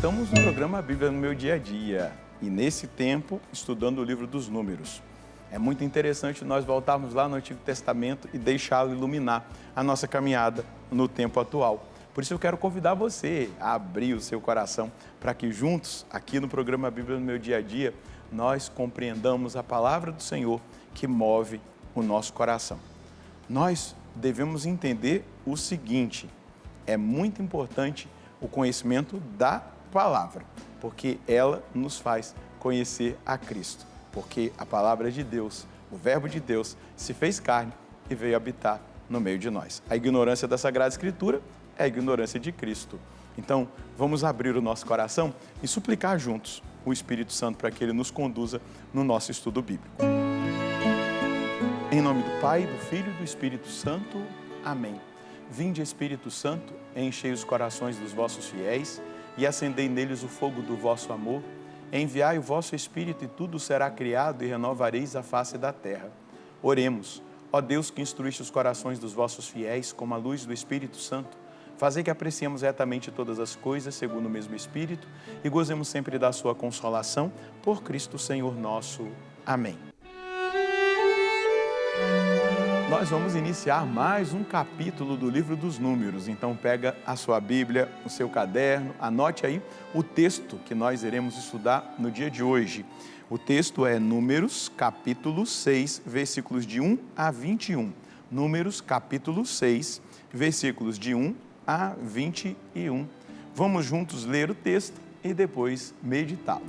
Estamos no programa Bíblia no Meu Dia a Dia e nesse tempo estudando o livro dos Números. É muito interessante nós voltarmos lá no Antigo Testamento e deixá-lo iluminar a nossa caminhada no tempo atual. Por isso eu quero convidar você a abrir o seu coração para que juntos, aqui no programa Bíblia no Meu Dia a Dia, nós compreendamos a palavra do Senhor que move o nosso coração. Nós devemos entender o seguinte: é muito importante o conhecimento da palavra, porque ela nos faz conhecer a Cristo, porque a palavra de Deus, o verbo de Deus, se fez carne e veio habitar no meio de nós. A ignorância da Sagrada Escritura é a ignorância de Cristo. Então, vamos abrir o nosso coração e suplicar juntos o Espírito Santo para que ele nos conduza no nosso estudo bíblico. Em nome do Pai, do Filho e do Espírito Santo. Amém. Vinde, Espírito Santo, enchei os corações dos vossos fiéis e acendei neles o fogo do vosso amor. Enviai o vosso Espírito e tudo será criado e renovareis a face da terra. Oremos. Ó Deus, que instruíste os corações dos vossos fiéis com a luz do Espírito Santo, fazei que apreciemos retamente todas as coisas segundo o mesmo Espírito e gozemos sempre da sua consolação por Cristo Senhor nosso. Amém. Nós vamos iniciar mais um capítulo do livro dos Números. Então pega a sua Bíblia, o seu caderno, anote aí o texto que nós iremos estudar no dia de hoje. O texto é Números, capítulo 6, versículos de 1 a 21. Números, capítulo 6, versículos de 1 a 21. Vamos juntos ler o texto e depois meditá-lo.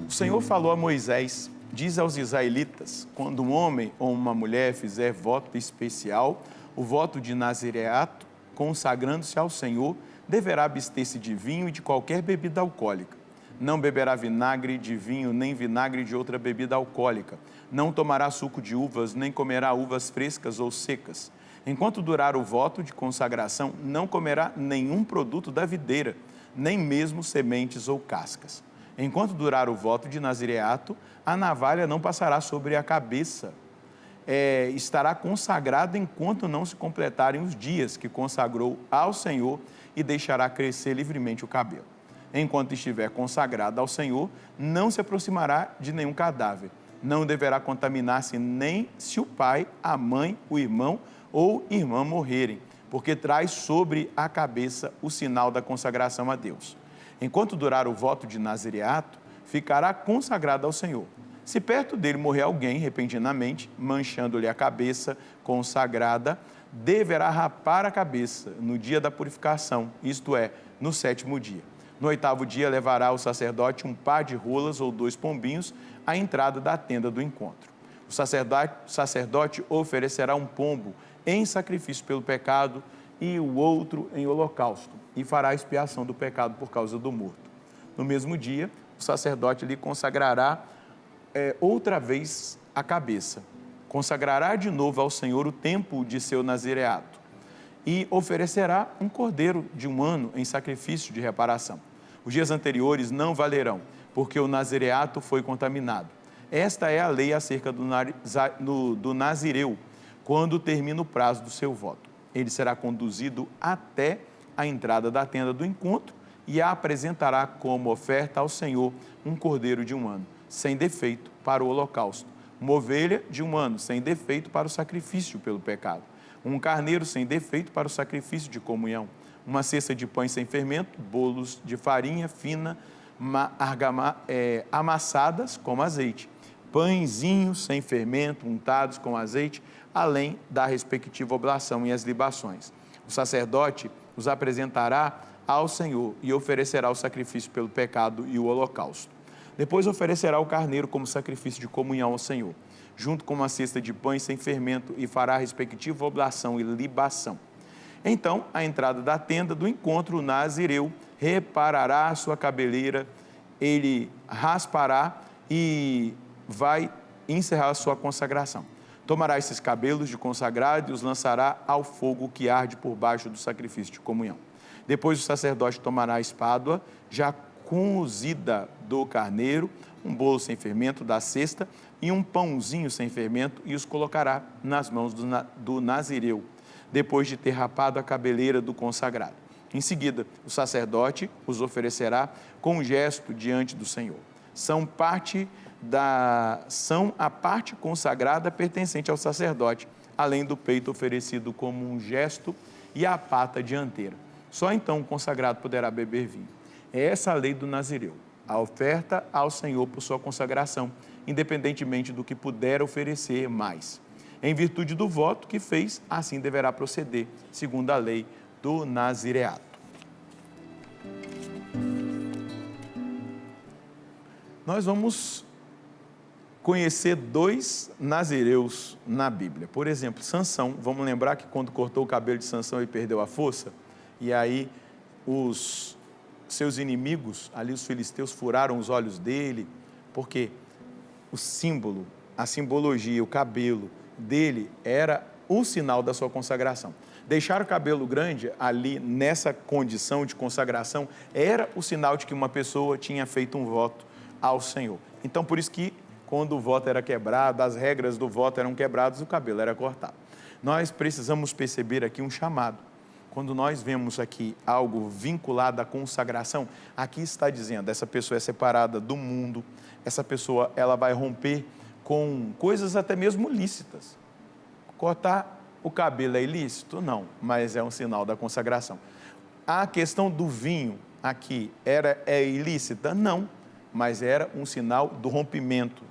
O Senhor falou a Moisés: diz aos israelitas, quando um homem ou uma mulher fizer voto especial, o voto de nazireato, consagrando-se ao Senhor, deverá abster-se de vinho e de qualquer bebida alcoólica. Não beberá vinagre de vinho, nem vinagre de outra bebida alcoólica. Não tomará suco de uvas, nem comerá uvas frescas ou secas. Enquanto durar o voto de consagração, não comerá nenhum produto da videira, nem mesmo sementes ou cascas. Enquanto durar o voto de nazireato, a navalha não passará sobre a cabeça. Estará consagrado enquanto não se completarem os dias que consagrou ao Senhor e deixará crescer livremente o cabelo. Enquanto estiver consagrado ao Senhor, não se aproximará de nenhum cadáver. Não deverá contaminar-se nem se o pai, a mãe, o irmão ou irmã morrerem, porque traz sobre a cabeça o sinal da consagração a Deus. Enquanto durar o voto de nazireato, ficará consagrado ao Senhor. Se perto dele morrer alguém repentinamente, manchando-lhe a cabeça consagrada, deverá rapar a cabeça no dia da purificação, isto é, no 7º dia. No 8º dia levará o sacerdote um par de rolas ou 2 pombinhos à entrada da tenda do encontro. O sacerdote oferecerá um pombo em sacrifício pelo pecado e o outro em holocausto, e fará a expiação do pecado por causa do morto. No mesmo dia, o sacerdote lhe consagrará outra vez a cabeça. Consagrará de novo ao Senhor o tempo de seu nazireato e oferecerá um cordeiro de 1 ano em sacrifício de reparação. Os dias anteriores não valerão, porque o nazireato foi contaminado. Esta é a lei acerca do nazireu, quando termina o prazo do seu voto. Ele será conduzido até a entrada da tenda do encontro e a apresentará como oferta ao Senhor um cordeiro de 1 ano, sem defeito para o holocausto, uma ovelha de 1 ano, sem defeito para o sacrifício pelo pecado, um carneiro sem defeito para o sacrifício de comunhão, uma cesta de pães sem fermento, bolos de farinha fina, amassadas com azeite, pãezinhos sem fermento, untados com azeite, além da respectiva oblação e as libações. O sacerdote os apresentará ao Senhor e oferecerá o sacrifício pelo pecado e o holocausto. Depois oferecerá o carneiro como sacrifício de comunhão ao Senhor, junto com uma cesta de pães sem fermento, e fará a respectiva oblação e libação. Então, à entrada da tenda do encontro, o nazireu reparará a sua cabeleira, ele raspará e vai encerrar a sua consagração. Tomará esses cabelos de consagrado e os lançará ao fogo que arde por baixo do sacrifício de comunhão. Depois o sacerdote tomará a espádua já cozida do carneiro, um bolo sem fermento da cesta e um pãozinho sem fermento, e os colocará nas mãos do nazireu, depois de ter rapado a cabeleira do consagrado. Em seguida, o sacerdote os oferecerá com um gesto diante do Senhor. São a parte consagrada pertencente ao sacerdote, além do peito oferecido como um gesto e a pata dianteira. Só então o consagrado poderá beber vinho. É essa a lei do nazireu, a oferta ao Senhor por sua consagração, independentemente do que puder oferecer mais. Em virtude do voto que fez, assim deverá proceder, segundo a lei do nazireato. Nós vamos conhecer 2 nazireus na Bíblia. Por exemplo, Sansão. Vamos lembrar que quando cortou o cabelo de Sansão ele perdeu a força, e aí os seus inimigos, ali os filisteus, furaram os olhos dele, porque o símbolo, a simbologia, o cabelo dele era o sinal da sua consagração. Deixar o cabelo grande ali nessa condição de consagração era o sinal de que uma pessoa tinha feito um voto ao Senhor. Então, por isso que quando o voto era quebrado, as regras do voto eram quebradas, o cabelo era cortado. Nós precisamos perceber aqui um chamado. Quando nós vemos aqui algo vinculado à consagração, aqui está dizendo, essa pessoa é separada do mundo, essa pessoa ela vai romper com coisas até mesmo lícitas. Cortar o cabelo é ilícito? Não, mas é um sinal da consagração. A questão do vinho aqui é ilícita? Não, mas era um sinal do rompimento,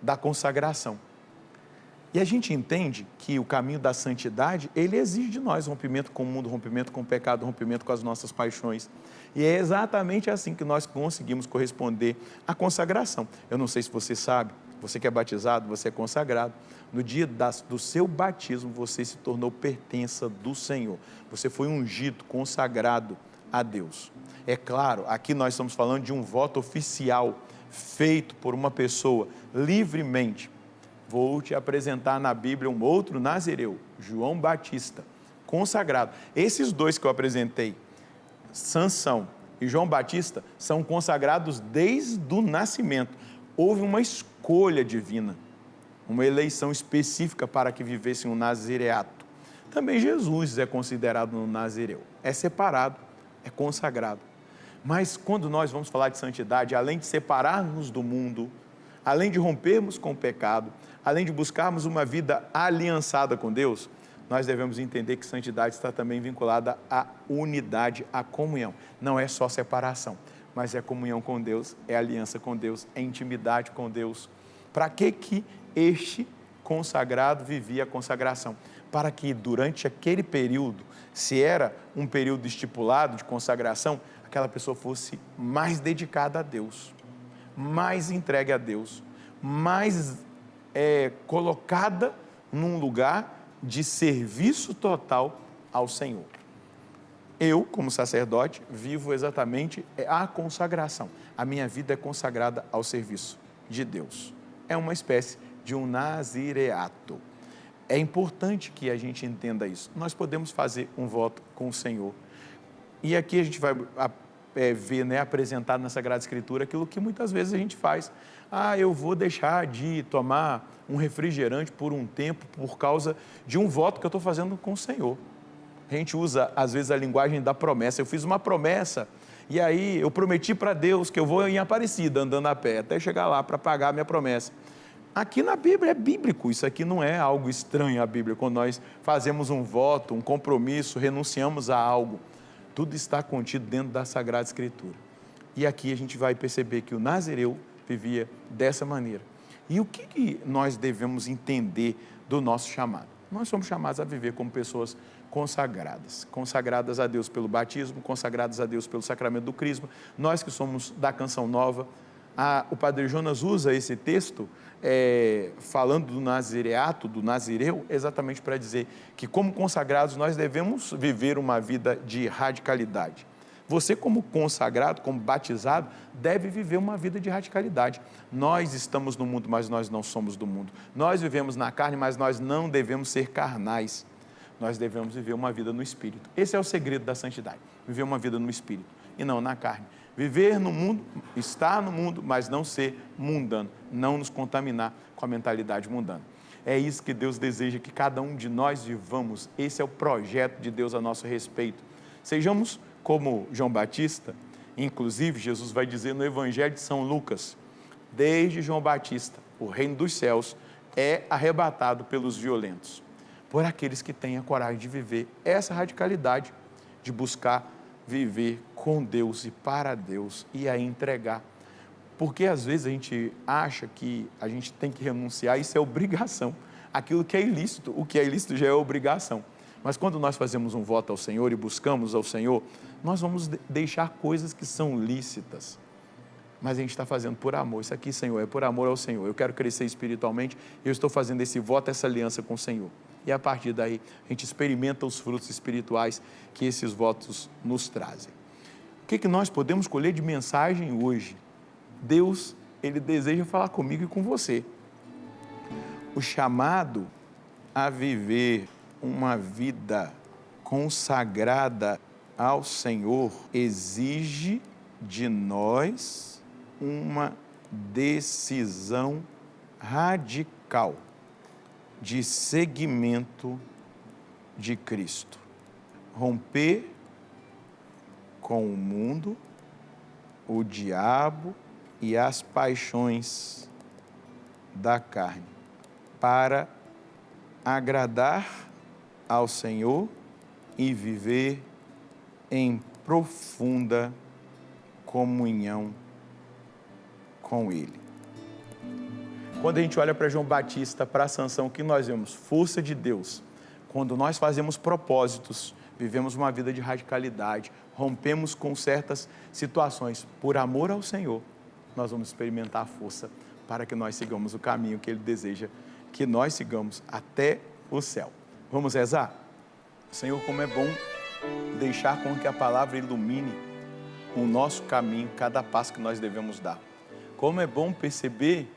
da consagração. E a gente entende que o caminho da santidade, ele exige de nós rompimento com o mundo, rompimento com o pecado, rompimento com as nossas paixões. E é exatamente assim que nós conseguimos corresponder à consagração. Eu não sei se você sabe, você que é batizado, você é consagrado. No dia do seu batismo, você se tornou pertença do Senhor. Você foi ungido, consagrado a Deus. É claro, aqui nós estamos falando de um voto oficial, feito por uma pessoa livremente. Vou te apresentar na Bíblia um outro nazireu, João Batista, consagrado. Esses 2 que eu apresentei, Sansão e João Batista, são consagrados desde o nascimento. Houve uma escolha divina, uma eleição específica para que vivessem um nazireato. Também Jesus é considerado um nazireu, é separado, é consagrado. Mas quando nós vamos falar de santidade, além de separar-nos do mundo, além de rompermos com o pecado, além de buscarmos uma vida aliançada com Deus, nós devemos entender que santidade está também vinculada à unidade, à comunhão. Não é só separação, mas é comunhão com Deus, é aliança com Deus, é intimidade com Deus. Para que este consagrado vivia a consagração? Para que durante aquele período, se era um período estipulado de consagração, aquela pessoa fosse mais dedicada a Deus, mais entregue a Deus, mais colocada num lugar de serviço total ao Senhor. Eu, como sacerdote, vivo exatamente a consagração. A minha vida é consagrada ao serviço de Deus. É uma espécie de um nazireato. É importante que a gente entenda isso. Nós podemos fazer um voto com o Senhor. E aqui a gente vai ver, apresentar na Sagrada Escritura aquilo que muitas vezes a gente faz. Eu vou deixar de tomar um refrigerante por um tempo por causa de um voto que eu estou fazendo com o Senhor. A gente usa, às vezes, a linguagem da promessa. Eu fiz uma promessa e aí eu prometi para Deus que eu vou em Aparecida andando a pé, até chegar lá para pagar a minha promessa. Aqui na Bíblia é bíblico, isso aqui não é algo estranho à Bíblia. Quando nós fazemos um voto, um compromisso, renunciamos a algo, tudo está contido dentro da Sagrada Escritura. E aqui a gente vai perceber que o nazireu vivia dessa maneira. E o que nós devemos entender do nosso chamado? Nós somos chamados a viver como pessoas consagradas a Deus pelo batismo, consagradas a Deus pelo sacramento do crisma. Nós que somos da Canção Nova, o Padre Jonas usa esse texto falando do nazireato, do nazireu, exatamente para dizer que como consagrados nós devemos viver uma vida de radicalidade. Você como consagrado, como batizado, deve viver uma vida de radicalidade. Nós estamos no mundo, mas nós não somos do mundo. Nós vivemos na carne, mas nós não devemos ser carnais. Nós devemos viver uma vida no Espírito. Esse é o segredo da santidade, viver uma vida no Espírito e não na carne. Viver no mundo, estar no mundo, mas não ser mundano, não nos contaminar com a mentalidade mundana. É isso que Deus deseja que cada um de nós vivamos. Esse é o projeto de Deus a nosso respeito. Sejamos como João Batista. Inclusive, Jesus vai dizer no Evangelho de São Lucas, desde João Batista, o reino dos céus é arrebatado pelos violentos, por aqueles que têm a coragem de viver essa radicalidade, de buscar viver com Deus e para Deus e a entregar. Porque às vezes a gente acha que a gente tem que renunciar, isso é obrigação. Aquilo que é ilícito, o que é ilícito já é obrigação. Mas quando nós fazemos um voto ao Senhor e buscamos ao Senhor, nós vamos deixar coisas que são lícitas. Mas a gente está fazendo por amor. Isso aqui, Senhor, é por amor ao Senhor. Eu quero crescer espiritualmente, eu estou fazendo esse voto, essa aliança com o Senhor. E a partir daí, a gente experimenta os frutos espirituais que esses votos nos trazem. O que nós podemos colher de mensagem hoje? Deus, Ele deseja falar comigo e com você. O chamado a viver uma vida consagrada ao Senhor exige de nós uma decisão radical de seguimento de Cristo. Romper com o mundo, o diabo e as paixões da carne, para agradar ao Senhor e viver em profunda comunhão com Ele. Quando a gente olha para João Batista, para Sansão, o que nós vemos? Força de Deus. Quando nós fazemos propósitos, vivemos uma vida de radicalidade, rompemos com certas situações por amor ao Senhor, nós vamos experimentar a força para que nós sigamos o caminho que Ele deseja que nós sigamos até o céu. Vamos rezar? Senhor, como é bom deixar com que a palavra ilumine o nosso caminho, cada passo que nós devemos dar. Como é bom perceber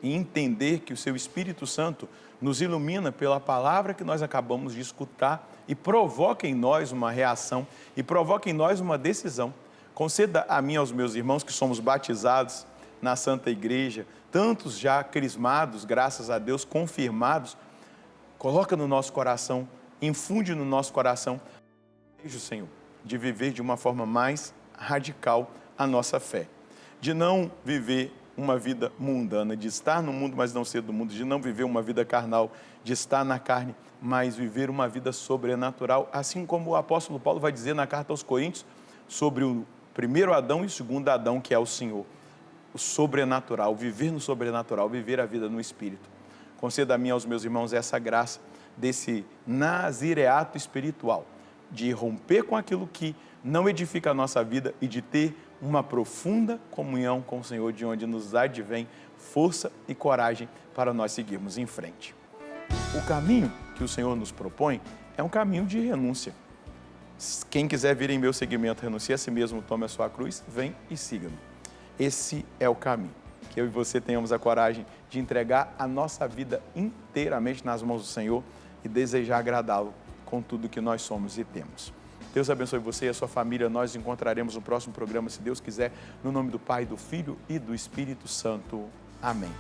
e entender que o Seu Espírito Santo nos ilumina pela palavra que nós acabamos de escutar e provoca em nós uma reação e provoca em nós uma decisão. Conceda a mim e aos meus irmãos que somos batizados na Santa Igreja, tantos já crismados, graças a Deus, confirmados, coloca no nosso coração, infunde no nosso coração o desejo, Senhor, de viver de uma forma mais radical a nossa fé, de não viver uma vida mundana, de estar no mundo, mas não ser do mundo, de não viver uma vida carnal, de estar na carne, mas viver uma vida sobrenatural, assim como o apóstolo Paulo vai dizer na carta aos Coríntios, sobre o primeiro Adão e o segundo Adão, que é o Senhor. O sobrenatural, viver no sobrenatural, viver a vida no Espírito. Conceda a mim e aos meus irmãos essa graça desse nazireato espiritual, de romper com aquilo que não edifica a nossa vida e de ter uma profunda comunhão com o Senhor, de onde nos advém força e coragem para nós seguirmos em frente. O caminho que o Senhor nos propõe é um caminho de renúncia. Quem quiser vir em meu seguimento, renuncie a si mesmo, tome a sua cruz, vem e siga-me. Esse é o caminho. Que eu e você tenhamos a coragem de entregar a nossa vida inteiramente nas mãos do Senhor e desejar agradá-lo com tudo que nós somos e temos. Deus abençoe você e a sua família. Nós nos encontraremos no próximo programa, se Deus quiser, no nome do Pai, do Filho e do Espírito Santo. Amém.